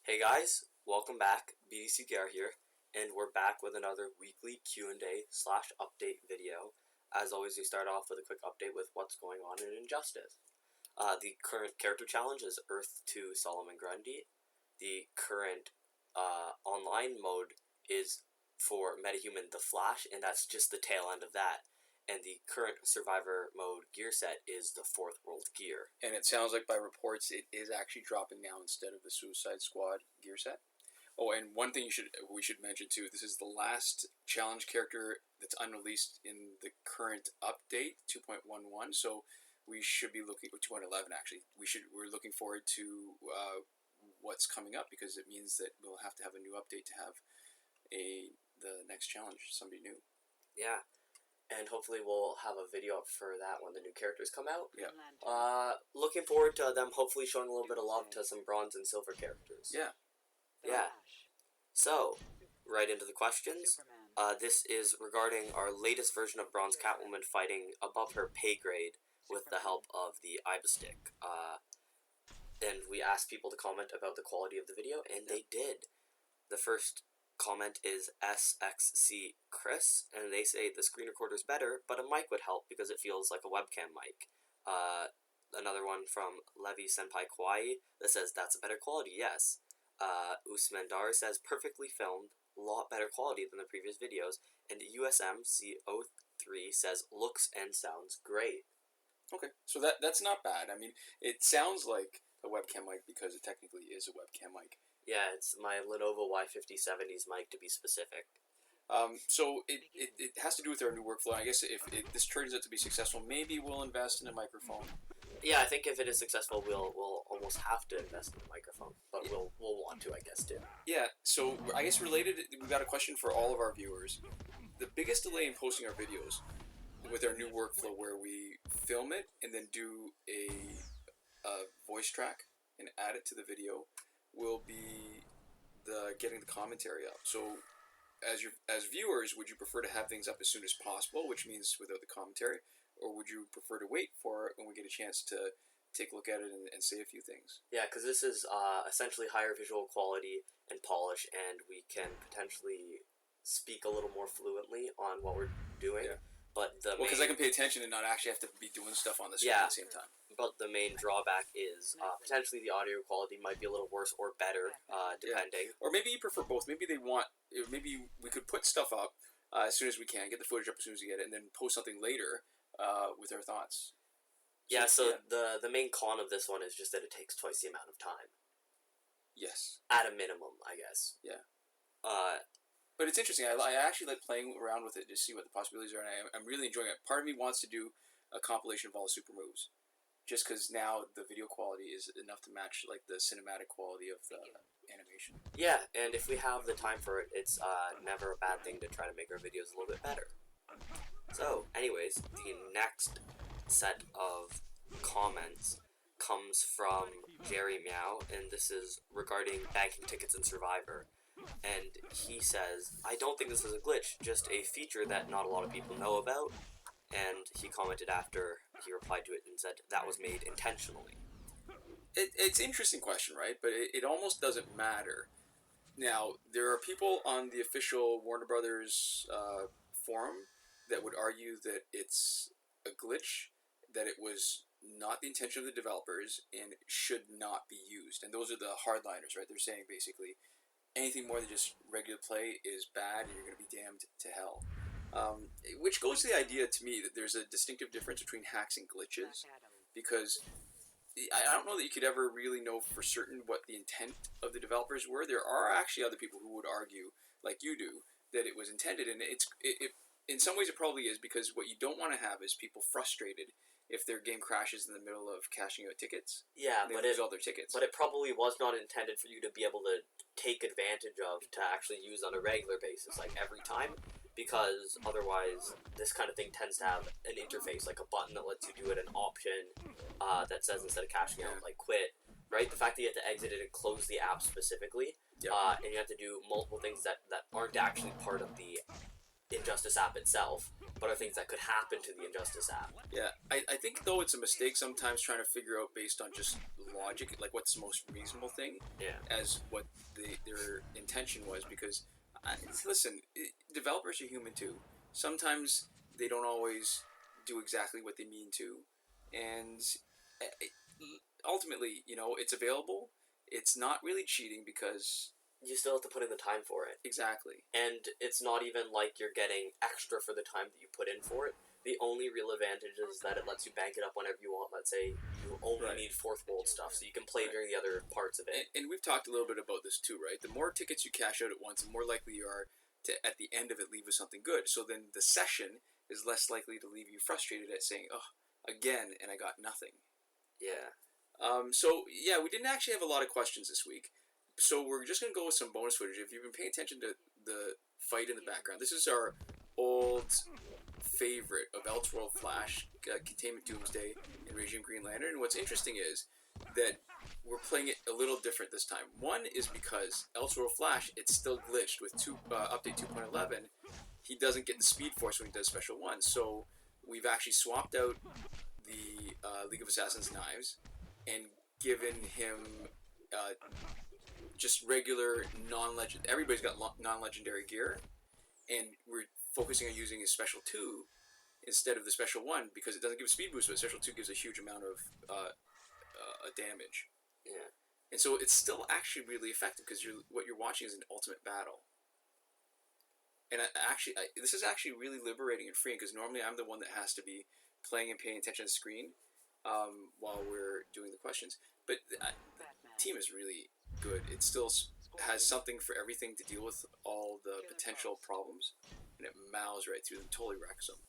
Hey guys, welcome back. BDC Gar here, and we're back with another weekly Q&A/update video. As always, we start off with a quick update with what's going on in Injustice. The current character challenge is Earth 2 Solomon Grundy. The current online mode is for Metahuman the Flash, and that's just the tail end of that. And the current Survivor mode gear set is the 4th World Gear. And it sounds like by reports it is actually dropping now instead of the Suicide Squad gear set. Oh, and one thing we should mention too, this is the last challenge character that's unreleased in the current update 2.11, so we should be looking 2.11 actually. We're looking forward to what's coming up, because it means that we'll have to have a new update to have the next challenge, somebody new. Yeah. And hopefully we'll have a video up for that when the new characters come out. Yeah. Looking forward to them hopefully showing a little bit of love to some bronze and silver characters. Yeah. Yeah. So, right into the questions. This is regarding our latest version of Bronze Catwoman fighting above her pay grade with the help of the Ibestick. And we asked people to comment about the quality of the video, and they did. The first comment is SXC Chris, and they say the screen recorder is better, but a mic would help because it feels like a webcam mic. Another one from Levi-senpai KAWAiii that says that's a better quality, yes. Usman Dar says perfectly filmed, a lot better quality than the previous videos, and USMC03 says looks and sounds great. Okay, so that's not bad. I mean, it sounds like a webcam mic because it technically is a webcam mic. Yeah, it's my Lenovo Y5070's mic to be specific. So it has to do with our new workflow. I guess if this turns out to be successful, maybe we'll invest in a microphone. Yeah, I think if it is successful, we'll almost have to invest in a microphone, but we'll want to, I guess, too. Yeah. So I guess related, we've got a question for all of our viewers. The biggest delay in posting our videos with our new workflow, where we film it and then do a voice track and add it to the video, will be getting the commentary up. So as viewers, would you prefer to have things up as soon as possible, which means without the commentary, or would you prefer to wait for it when we get a chance to take a look at it and say a few things? Yeah, because this is essentially higher visual quality and polish, and we can potentially speak a little more fluently on what we're doing. Yeah. But because I can pay attention and not actually have to be doing stuff on the screen at the same time. But the main drawback is potentially the audio quality might be a little worse or better, depending. Yeah. Or maybe you prefer both. Maybe maybe we could put stuff up as soon as we can, get the footage up as soon as we get it, and then post something later with our thoughts. So the main con of this one is just that it takes twice the amount of time. Yes. At a minimum, I guess. Yeah. But it's interesting. I actually like playing around with it to see what the possibilities are, and I'm really enjoying it. Part of me wants to do a compilation of all the super moves, just because now the video quality is enough to match like the cinematic quality of the animation. Yeah, and if we have the time for it, it's never a bad thing to try to make our videos a little bit better. So, anyways, the next set of comments comes from Jerry Miao, and this is regarding banking tickets in Survivor. And he says, I don't think this is a glitch, just a feature that not a lot of people know about. And he commented after he replied to it and said that was made intentionally. It's an interesting question, right? But it almost doesn't matter. Now, there are people on the official Warner Brothers forum that would argue that it's a glitch, that it was not the intention of the developers, and should not be used. And those are the hardliners, right? They're saying basically anything more than just regular play is bad and you're going to be damned to hell. Which goes to the idea to me that there's a distinctive difference between hacks and glitches, because I don't know that you could ever really know for certain what the intent of the developers were. There are actually other people who would argue, like you do, that it was intended, and in some ways it probably is, because what you don't want to have is people frustrated if their game crashes in the middle of cashing out tickets. Yeah, and they lose all their tickets. But it probably was not intended for you to be able to take advantage of, to actually use on a regular basis, like every time, because otherwise this kind of thing tends to have an interface, like a button that lets you do it, an option that says instead of cashing out, like quit, right? The fact that you have to exit it and close the app specifically, and you have to do multiple things that aren't actually part of the Injustice app itself, but are things that could happen to the Injustice app. Yeah, I think though it's a mistake sometimes trying to figure out based on just logic, like what's the most reasonable thing, as what their intention was. Because listen, developers are human too. Sometimes they don't always do exactly what they mean to, and ultimately, it's available. It's not really cheating because you still have to put in the time for it. Exactly. And it's not even like you're getting extra for the time that you put in for it. The only real advantage is that it lets you bank it up whenever you want. Let's say you only need fourth world stuff, so you can play during the other parts of it. And we've talked a little bit about this too, right? The more tickets you cash out at once, the more likely you are to, at the end of it, leave with something good. So then the session is less likely to leave you frustrated at saying, oh, again, and I got nothing. Yeah. So, yeah, we didn't actually have a lot of questions this week. So we're just going to go with some bonus footage. If you've been paying attention to the fight in the background, this is our old favorite of Elseworld Flash, Containment Doomsday, and Regime Green Lantern. And what's interesting is that we're playing it a little different this time. One is because Elseworld Flash, it's still glitched with update 2.11. He doesn't get the Speed Force when he does Special 1. So we've actually swapped out the League of Assassins knives and given him just regular non-legend. Everybody's got non-legendary gear, and we're focusing on using his Special 2 instead of the Special 1 because it doesn't give a speed boost, but Special 2 gives a huge amount of damage. Yeah. And so it's still actually really effective because what you're watching is an ultimate battle. And this is actually really liberating and freeing because normally I'm the one that has to be playing and paying attention to the screen while we're doing the questions. But the team is really good. It still has something for everything to deal with all the potential problems, and it mows right through them, totally wrecks them.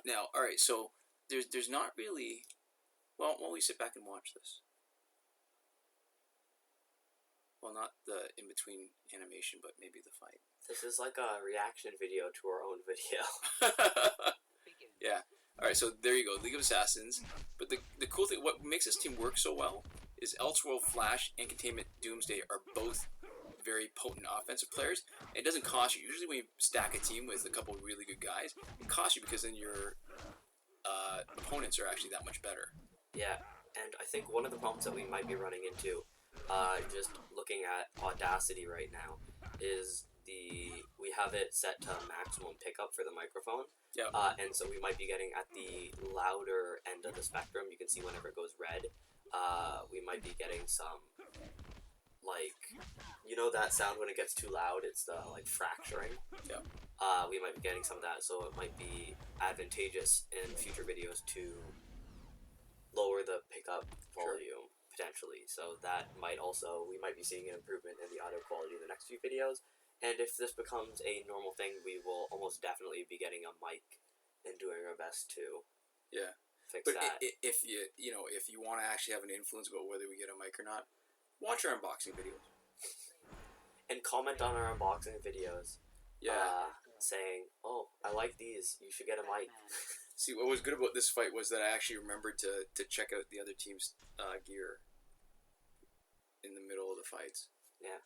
Now, all right, so there's not really. Well, while we sit back and watch this. Well, not the in-between animation, but maybe the fight. This is like a reaction video to our own video. Yeah. All right, so there you go, League of Assassins. But the cool thing, what makes this team work so well, is Elseworld Flash and Containment Doomsday are both very potent offensive players. And it doesn't cost you. Usually when you stack a team with a couple of really good guys, it costs you because then your opponents are actually that much better. Yeah, and I think one of the problems that we might be running into, just looking at Audacity right now, is we have it set to maximum pickup for the microphone. Yeah. And so we might be getting at the louder end of the spectrum. You can see whenever it goes red, we might be getting some, like, you know that sound when it gets too loud? It's the, like, fracturing. Yeah. We might be getting some of that, so it might be advantageous in future videos to lower the pickup volume, potentially. So that might also, we might be seeing an improvement in the audio quality in the next few videos. And if this becomes a normal thing, we will almost definitely be getting a mic and doing our best to fix that. If you want to actually have an influence about whether we get a mic or not, watch our unboxing videos. And comment on our unboxing videos. Yeah. Saying, oh, I like these, you should get a mic. See, what was good about this fight was that I actually remembered to check out the other team's gear in the middle of the fights. Yeah.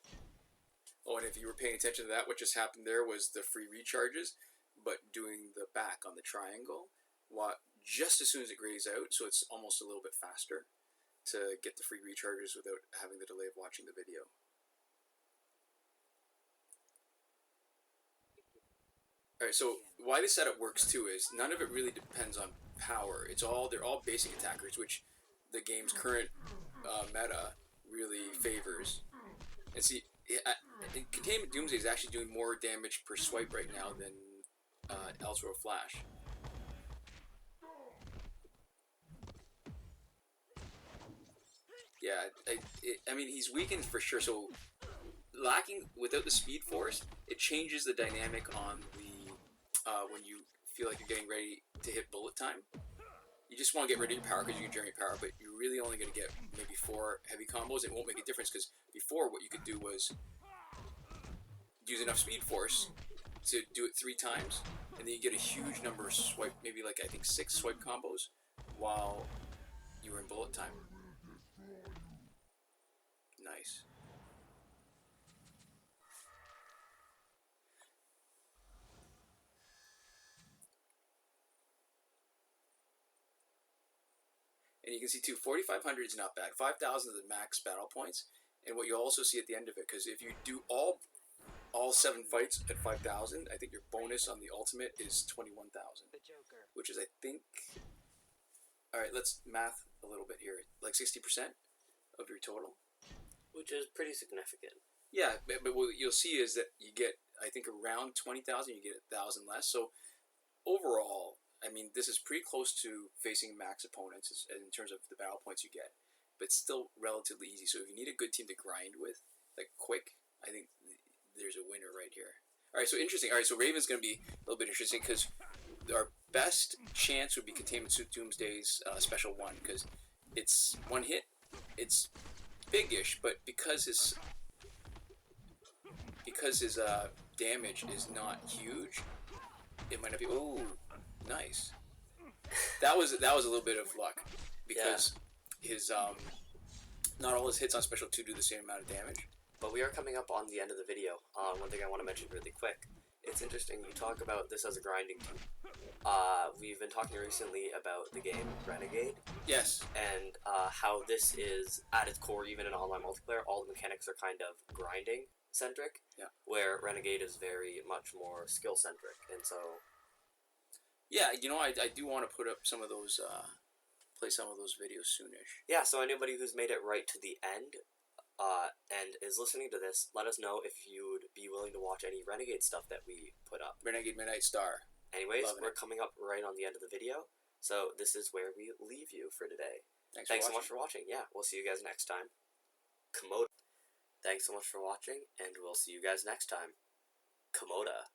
Oh, and if you were paying attention to that, what just happened there was the free recharges, but doing the back on the triangle, just as soon as it grays out, so it's almost a little bit faster to get the free recharges without having the delay of watching the video. Alright, so why this setup works too is none of it really depends on power. They're all basic attackers, which the game's current meta really favors. And see, Containment Doomsday is actually doing more damage per swipe right now than Elseworld Flash. Yeah, I mean, he's weakened for sure, so lacking without the Speed Force, it changes the dynamic on the when you feel like you're getting ready to hit bullet time. You just want to get rid of your power because you can generate power, but you're really only going to get maybe 4 heavy combos. It won't make a difference because before what you could do was use enough Speed Force to do it 3 times, and then you get a huge number of swipe, maybe like I think 6 swipe combos while you were in bullet time. Nice. And you can see too, 4,500 is not bad. 5,000 is the max battle points. And what you'll also see at the end of it, because if you do all 7 fights at 5,000, I think your bonus on the ultimate is 21,000, which is, I think, all right, let's math a little bit here, like 60% of your total, which is pretty significant. Yeah, but what you'll see is that you get, I think, around 20,000, you get 1,000 less. So overall, I mean, this is pretty close to facing max opponents in terms of the battle points you get, but still relatively easy. So if you need a good team to grind with, like quick, I think there's a winner right here. All right, so interesting. All right, so Raven's going to be a little bit interesting because our best chance would be Containment Suit Doomsday's Special 1, because it's one hit, it's big-ish, but because his damage is not huge, it might not be. Oh, nice. That was a little bit of luck, because his not all his hits on Special 2 do the same amount of damage. But we are coming up on the end of the video. One thing I want to mention really quick. It's interesting you talk about this as a grinding tool. We've been talking recently about the game Renegade. Yes. And how this is, at its core, even in online multiplayer, all the mechanics are kind of grinding centric. Yeah. Where Renegade is very much more skill centric, and so. Yeah, you know, I do want to put up some of those, play some of those videos soonish. Yeah, so anybody who's made it right to the end, and is listening to this, let us know if you would be willing to watch any Renegade stuff that we put up. Renegade Midnight Star. Anyways, we're coming up right on the end of the video, so this is where we leave you for today. Thanks so much for watching. Yeah, we'll see you guys next time. Komoda. Thanks so much for watching, and we'll see you guys next time. Komoda.